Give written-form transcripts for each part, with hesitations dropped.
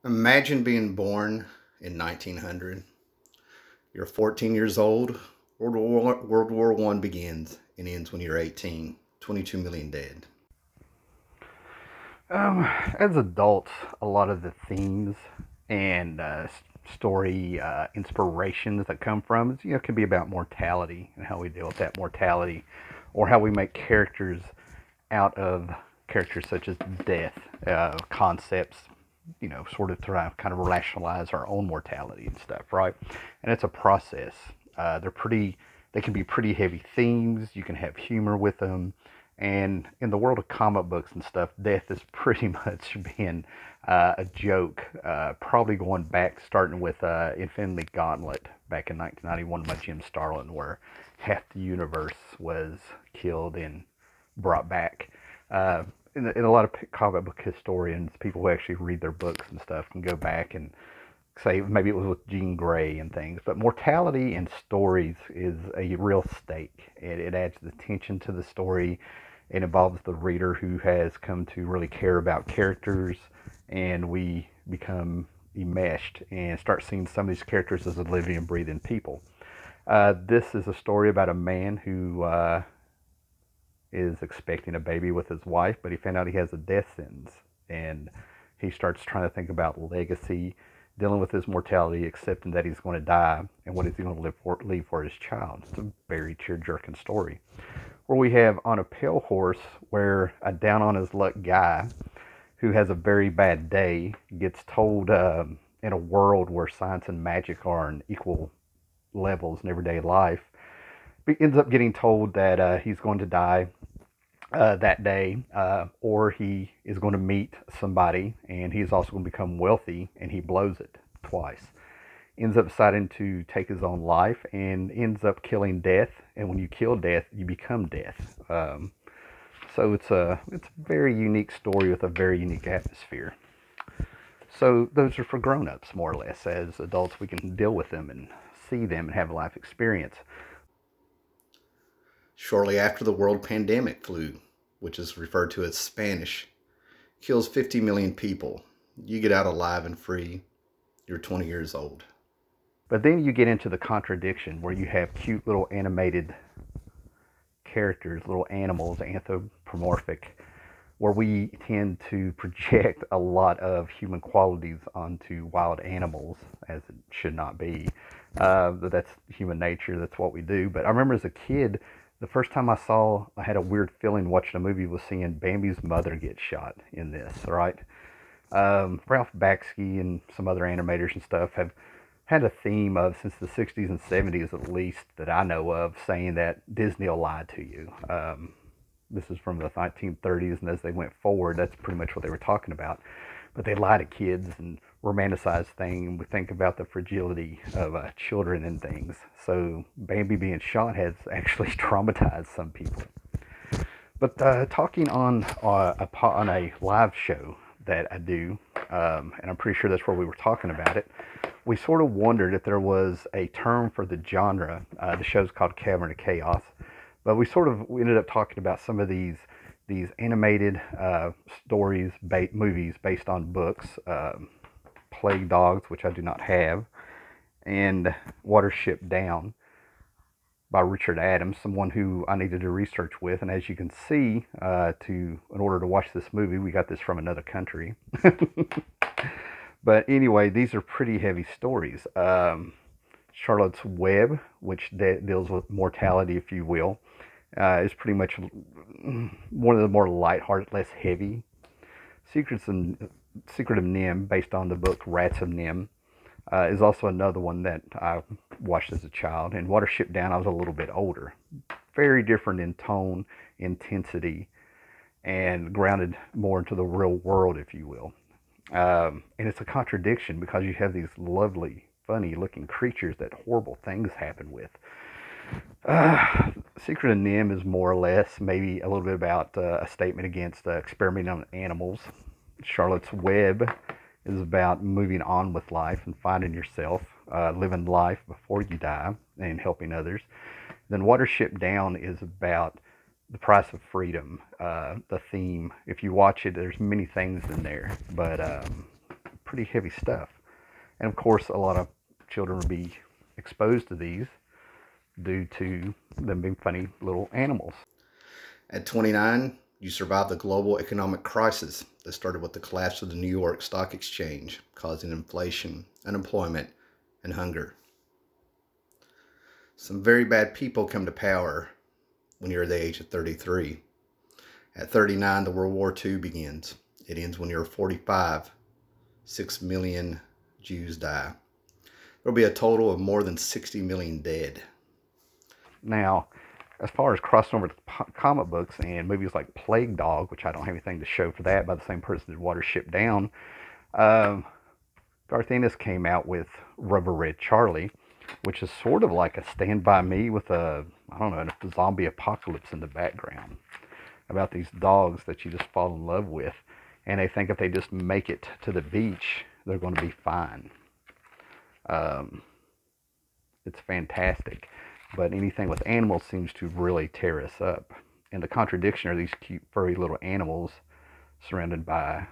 Imagine being born in 1900. You're 14 years old. World War I begins and ends when you're 18. 22 million dead. As adults, a lot of the themes and story inspirations that come from it, can be about mortality and how we deal with that mortality, or how we make characters out of characters such as death, concepts, sort of try to kind of rationalize our own mortality and stuff, right? And it's a process. They can be pretty heavy themes. You can have humor with them. And in the world of comic books and stuff, death is pretty much been a joke. Probably going back, starting with Infinity Gauntlet back in 1991 by Jim Starlin, where half the universe was killed and brought back. In a lot of comic book historians, people who actually read their books and stuff, can go back and say maybe it was with Jean Grey and things. But mortality in stories is a real stake. It adds the tension to the story. It involves the reader who has come to really care about characters, and we become enmeshed and start seeing some of these characters as living and breathing people. This is a story about a man who is expecting a baby with his wife, but he found out he has a death sentence, and he starts trying to think about legacy, dealing with his mortality, accepting that he's going to die, and what is he going to leave for his child. It's a very tear-jerking story. Where we have On a Pale Horse, where a down-on-his-luck guy who has a very bad day gets told in a world where science and magic are on equal levels in everyday life, he ends up getting told that he's going to die that day, or he is going to meet somebody, and he's also going to become wealthy, and he blows it twice. Ends up deciding to take his own life, and ends up killing death. And when you kill death, you become death. So it's a very unique story with a very unique atmosphere. So those are for grown-ups, more or less. As adults, we can deal with them and see them and have a life experience. Shortly after the world pandemic flu, which is referred to as Spanish, kills 50 million people. You get out alive and free. You're 20 years old. But then you get into the contradiction where you have cute little animated characters, little animals, anthropomorphic, where we tend to project a lot of human qualities onto wild animals, as it should not be. That's human nature, that's what we do. But I remember as a kid, the first time I had a weird feeling watching a movie, was seeing Bambi's mother get shot in this, right? Ralph Bakshi and some other animators and stuff have had a theme of, since the 60s and 70s at least, that I know of, saying that Disney will lie to you. This is from the 1930s, and as they went forward, that's pretty much what they were talking about. But they lie to kids and romanticize things, and we think about the fragility of children and things. So Bambi being shot has actually traumatized some people. But talking on a live show that I do, and I'm pretty sure that's where we were talking about it, we sort of wondered if there was a term for the genre. The show's called Cavern of Chaos, but we ended up talking about some of these animated stories, movies based on books, Plague Dogs, which I do not have, and Watership Down by Richard Adams, someone who I needed to research with. And as you can see, in order to watch this movie, we got this from another country. But anyway, these are pretty heavy stories. Charlotte's Web, which deals with mortality, if you will, is pretty much one of the more lighthearted, less heavy. Secret of Nim, based on the book Rats of Nim, is also another one that I watched as a child. And Watership Down, I was a little bit older. Very different in tone, intensity, and grounded more into the real world, if you will. And it's a contradiction because you have these lovely, funny-looking creatures that horrible things happen with. Secret of Nim is more or less maybe a little bit about a statement against experimenting on animals. Charlotte's Web is about moving on with life and finding yourself, living life before you die, and helping others. Then Watership Down is about the price of freedom. The theme, if you watch it, there's many things in there, but pretty heavy stuff. And of course, a lot of children will be exposed to these due to them being funny little animals. At 29, you survived the global economic crisis that started with the collapse of the New York Stock Exchange, causing inflation, unemployment, and hunger. Some very bad people come to power when you're the age of 33. At 39, the World War II begins. It ends when you're 45. 6 million Jews die. There will be a total of more than 60 million dead. Now, as far as crossing over to comic books and movies like Plague Dog, which I don't have anything to show for that, by the same person who did Watership Down, Garth Ennis came out with Rubber Red Charlie, which is sort of like a Stand By Me with a zombie apocalypse in the background, about these dogs that you just fall in love with, and they think if they just make it to the beach, they're going to be fine. It's fantastic, but anything with animals seems to really tear us up. And the contradiction are these cute, furry little animals surrounded by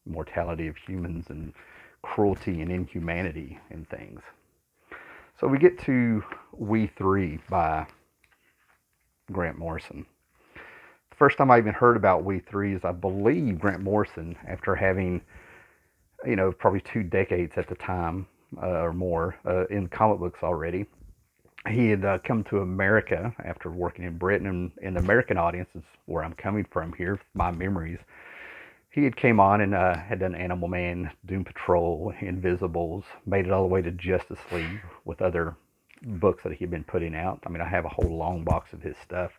mortality of humans and cruelty and inhumanity and things. So we get to We3 by Grant Morrison. The first time I even heard about We3 is, I believe, Grant Morrison, after having, probably 2 decades at the time or more in comic books already. He had come to America after working in Britain, and in the American audience is where I'm coming from here, my memories. He had came on and had done Animal Man, Doom Patrol, Invisibles, made it all the way to Justice League with other books that he had been putting out. I mean, I have a whole long box of his stuff.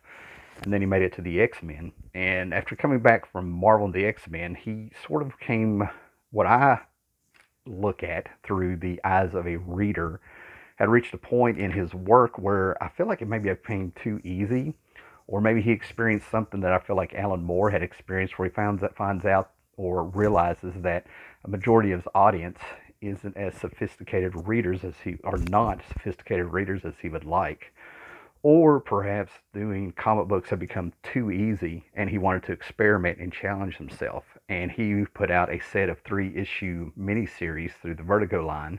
And then he made it to the X-Men. And after coming back from Marvel and the X-Men, he sort of became what I look at through the eyes of a reader, had reached a point in his work where I feel like it maybe became too easy, or maybe he experienced something that I feel like Alan Moore had experienced, where he finds out or realizes that a majority of his audience isn't as sophisticated readers as not sophisticated readers as he would like. Or perhaps doing comic books had become too easy and he wanted to experiment and challenge himself. And he put out a set of 3-issue miniseries through the Vertigo line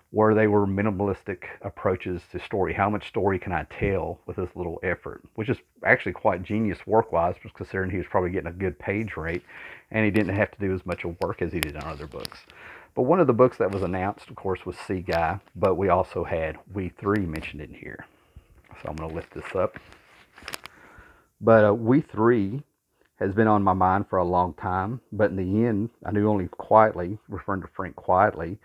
where they were minimalistic approaches to story. How much story can I tell with this little effort? Which is actually quite genius work-wise, considering he was probably getting a good page rate and he didn't have to do as much work as he did on other books. But one of the books that was announced, of course, was Sea Guy, but we also had We3 mentioned in here. So I'm going to lift this up. But We3 has been on my mind for a long time. But in the end, I knew only Quietly, referring to Frank Quietly,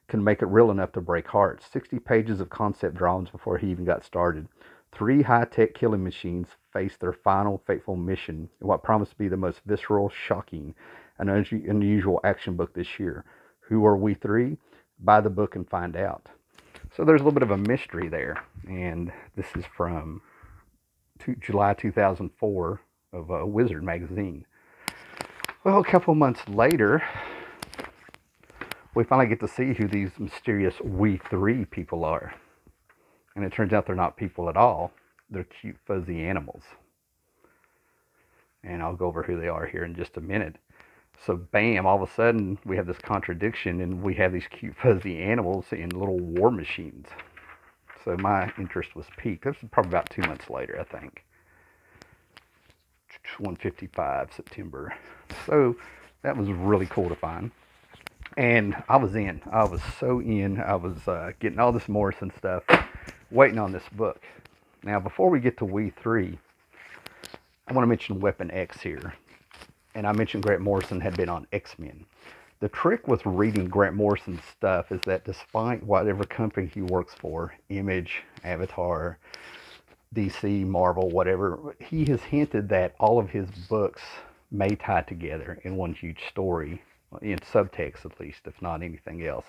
can make it real enough to break hearts. 60 pages of concept drawings before he even got started. 3 high-tech killing machines face their final fateful mission in what promised to be the most visceral, shocking, and unusual action book this year. Who are We3? Buy the book and find out. So there's a little bit of a mystery there, and this is from July 2004 of Wizard magazine. Well, a couple months later, we finally get to see who these mysterious We3 people are. And it turns out they're not people at all. They're cute, fuzzy animals. And I'll go over who they are here in just a minute. So bam, all of a sudden we have this contradiction and we have these cute fuzzy animals in little war machines. So my interest was piqued. This was probably about 2 months later, I think. 155 September. So that was really cool to find. And I was in. I was so in. I was getting all this Morrison stuff, waiting on this book. Now, before we get to We3, I want to mention Weapon X here. And I mentioned Grant Morrison had been on X-Men. The trick with reading Grant Morrison's stuff is that despite whatever company he works for, Image, Avatar, DC, Marvel, whatever, he has hinted that all of his books may tie together in one huge story, in subtext at least, if not anything else.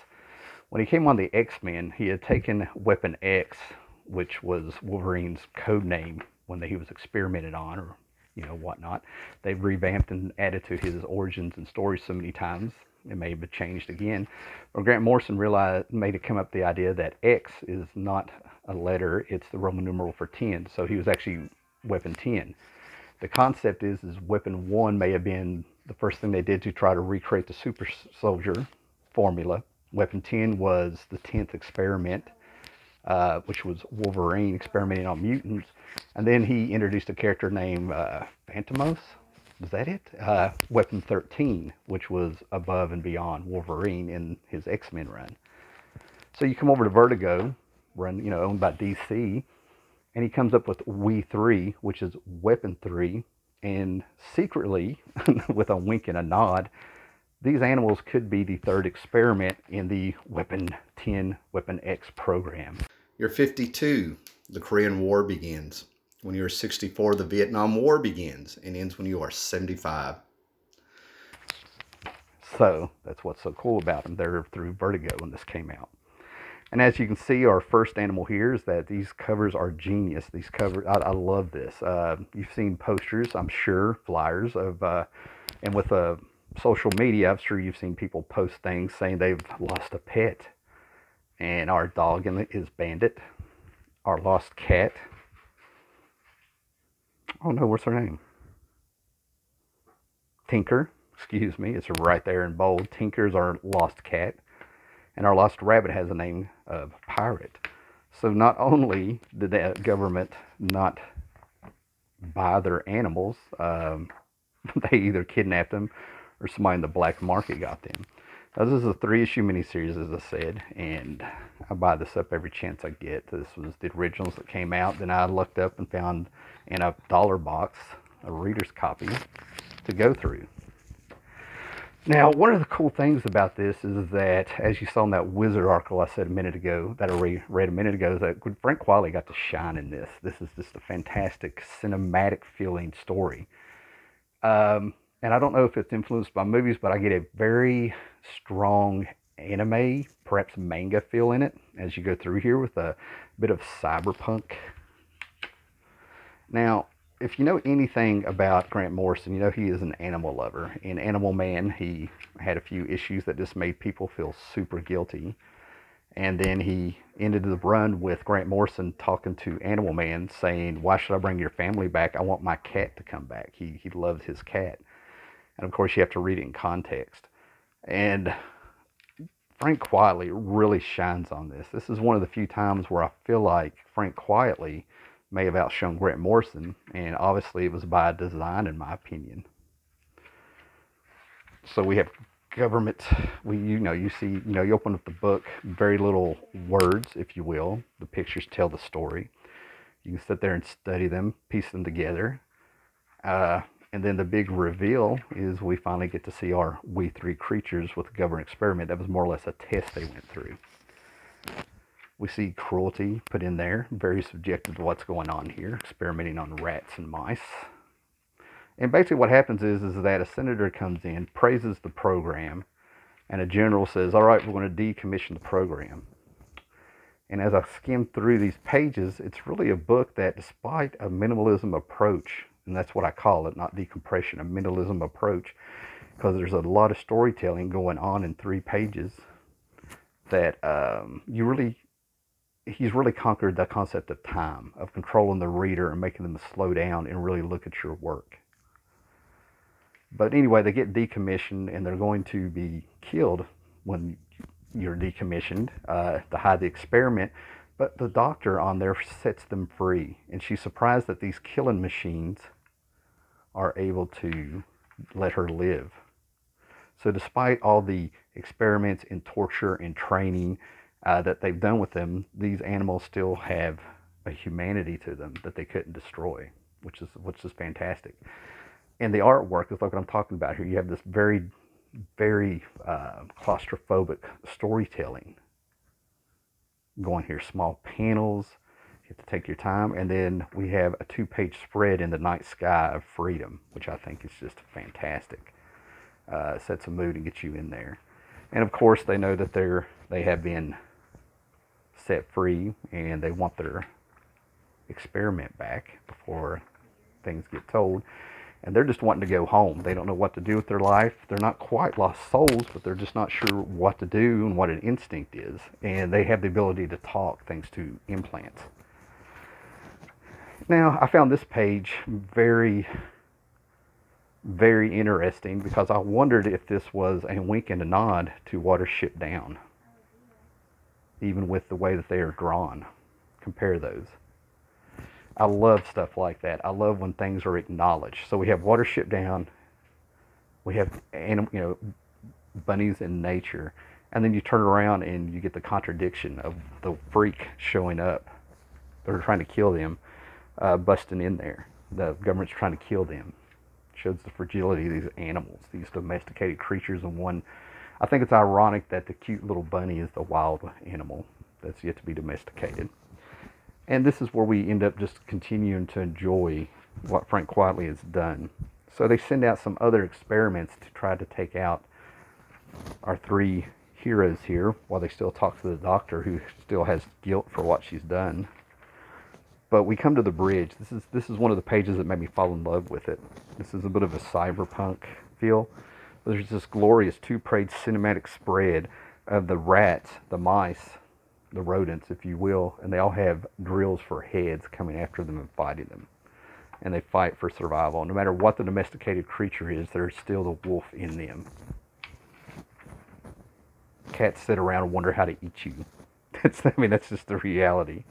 When he came on the X-Men, he had taken Weapon X, which was Wolverine's code name when he was experimented on, or whatnot. They've revamped and added to his origins and stories so many times it may have been changed again. But Grant Morrison made it come up the idea that X is not a letter, it's the Roman numeral for 10. So he was actually Weapon 10. The concept is Weapon 1 may have been the first thing they did to try to recreate the super soldier, formula. Weapon 10 was the 10th experiment, which was Wolverine experimenting on mutants. And then he introduced a character named Phantomos. Is that it? Weapon 13, which was above and beyond Wolverine in his X-Men run. So you come over to Vertigo, run, owned by DC, and he comes up with We3, which is Weapon 3, and secretly, with a wink and a nod, these animals could be the third experiment in the Weapon 10, Weapon X program. You're 52, the Korean War begins. When you're 64, the Vietnam War begins and ends when you are 75. So that's what's so cool about them. They're through Vertigo when this came out. And as you can see, our first animal here is that these covers are genius. These covers, I love this. You've seen posters, I'm sure, flyers of, and with social media, I'm sure you've seen people post things saying they've lost a pet. And our dog is Bandit. Our lost cat. Oh no, what's her name? Tinker. Excuse me, it's right there in bold. Tinker's our lost cat. And our lost rabbit has a name of Pirate. So not only did the government not buy their animals, they either kidnapped them or somebody in the black market got them. Now, this is a 3-issue miniseries, as I said, and I buy this up every chance I get. This was the originals that came out. Then I looked up and found in a dollar box a reader's copy to go through. Now, one of the cool things about this is that, as you saw in that Wizard article I said a minute ago, that I read a minute ago, is that Frank Wiley got to shine in this. This is just a fantastic cinematic feeling story. And I don't know if it's influenced by movies, but I get a very strong anime, perhaps manga feel in it as you go through here with a bit of cyberpunk. Now, if you know anything about Grant Morrison, you know he is an animal lover. In Animal Man, he had a few issues that just made people feel super guilty. And then he ended the run with Grant Morrison talking to Animal Man saying, "Why should I bring your family back? I want my cat to come back." He loved his cat. And of course, you have to read it in context. And Frank Quietly really shines on this. This is one of the few times where I feel like Frank Quietly may have outshone Grant Morrison, and obviously it was by design, in my opinion. So we have government. You open up the book, very little words, if you will. The pictures tell the story. You can sit there and study them, piece them together. And then the big reveal is we finally get to see our We3 creatures with the government experiment. That was more or less a test they went through. We see cruelty put in there, very subjective to what's going on here, experimenting on rats and mice. And basically what happens is that a senator comes in, praises the program, and a general says, "All right, we're going to decommission the program." And as I skim through these pages, it's really a book that, despite a minimalism approach, and that's what I call it, not decompression, a minimalism approach, because there's a lot of storytelling going on in 3 pages, that he's really conquered the concept of time, of controlling the reader and making them slow down and really look at your work. But anyway, they get decommissioned and they're going to be killed when you're decommissioned to hide the experiment. But the doctor on there sets them free, and she's surprised that these killing machines are able to let her live. So despite all the experiments and torture and training that they've done with them, these animals still have a humanity to them that they couldn't destroy, which is fantastic. And the artwork is like what I'm talking about here. You have this very, very claustrophobic storytelling going here. Small panels, you have to take your time. And then we have a 2-page spread in the night sky of freedom, which I think is just fantastic. Sets a mood and gets you in there. And of course, they know that they have been set free and they want their experiment back before things get told. And they're just wanting to go home. They don't know what to do with their life. They're not quite lost souls, but they're just not sure what to do and what an instinct is. And they have the ability to talk thanks to implants. Now, I found this page very very interesting because I wondered if this was a wink and a nod to Watership Down, even with the way that they are drawn. Compare those. I love stuff like that. I love when things are acknowledged. So we have Watership Down, we have bunnies in nature, and then you turn around and you get the contradiction of the freak showing up. They're trying to kill them, busting in there. The government's trying to kill them. Shows the fragility of these animals, these domesticated creatures. And one, I think it's ironic that the cute little bunny is the wild animal that's yet to be domesticated. And this is where we end up just continuing to enjoy what Frank Quitely has done. So they send out some other experiments to try to take out our three heroes here, while they still talk to the doctor, who still has guilt for what she's done. But we come to the bridge. This is one of the pages that made me fall in love with it. This is a bit of a cyberpunk feel. There's this glorious two-page cinematic spread of the rats, the mice, the rodents, if you will, and they all have drills for heads coming after them and fighting them. And they fight for survival. No matter what the domesticated creature is, there's still the wolf in them. Cats sit around and wonder how to eat you. That's just the reality.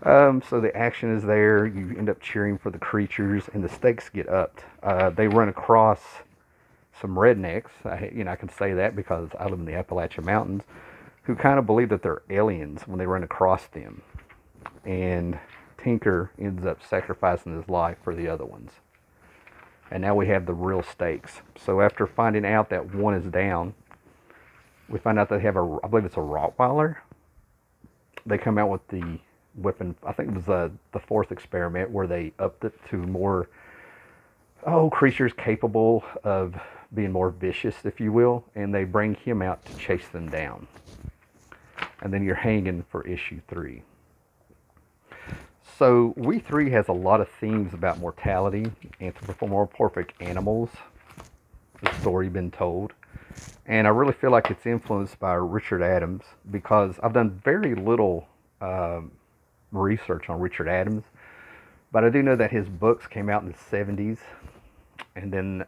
So the action is there. You end up cheering for the creatures, and the stakes get upped. They run across some rednecks. I can say that because I live in the Appalachian Mountains, who kind of believe that they're aliens when they run across them. And Tinker ends up sacrificing his life for the other ones. And now we have the real stakes. So after finding out that one is down, we find out they have I believe it's a Rottweiler. They come out with the weapon. I think it was the fourth experiment where they upped it to more creatures capable of being more vicious, if you will, and they bring him out to chase them down. And then you're hanging for issue 3. So We3 has a lot of themes about mortality, anthropomorphic animals, the story been told. And I really feel like it's influenced by Richard Adams, because I've done very little research on Richard Adams, but I do know that his books came out in the 70s, and then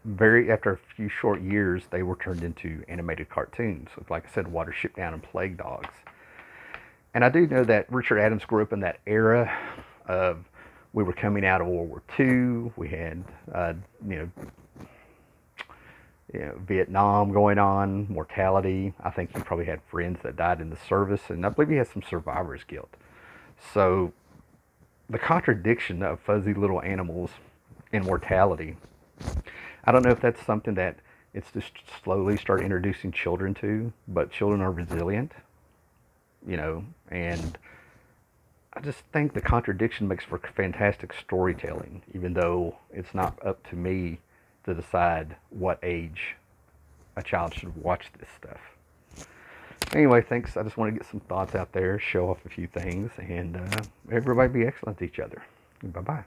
after a few short years, they were turned into animated cartoons, like I said, Watership Down and Plague Dogs. And I do know that Richard Adams grew up in that era of, we were coming out of World War II, we had Vietnam going on, mortality. I think he probably had friends that died in the service, and I believe he had some survivor's guilt. So the contradiction of fuzzy little animals and mortality, I don't know if that's something that it's just slowly start introducing children to, but children are resilient, and I just think the contradiction makes for fantastic storytelling, even though it's not up to me to decide what age a child should watch this stuff. Anyway, thanks. I just want to get some thoughts out there, show off a few things, and everybody be excellent to each other. Bye-bye.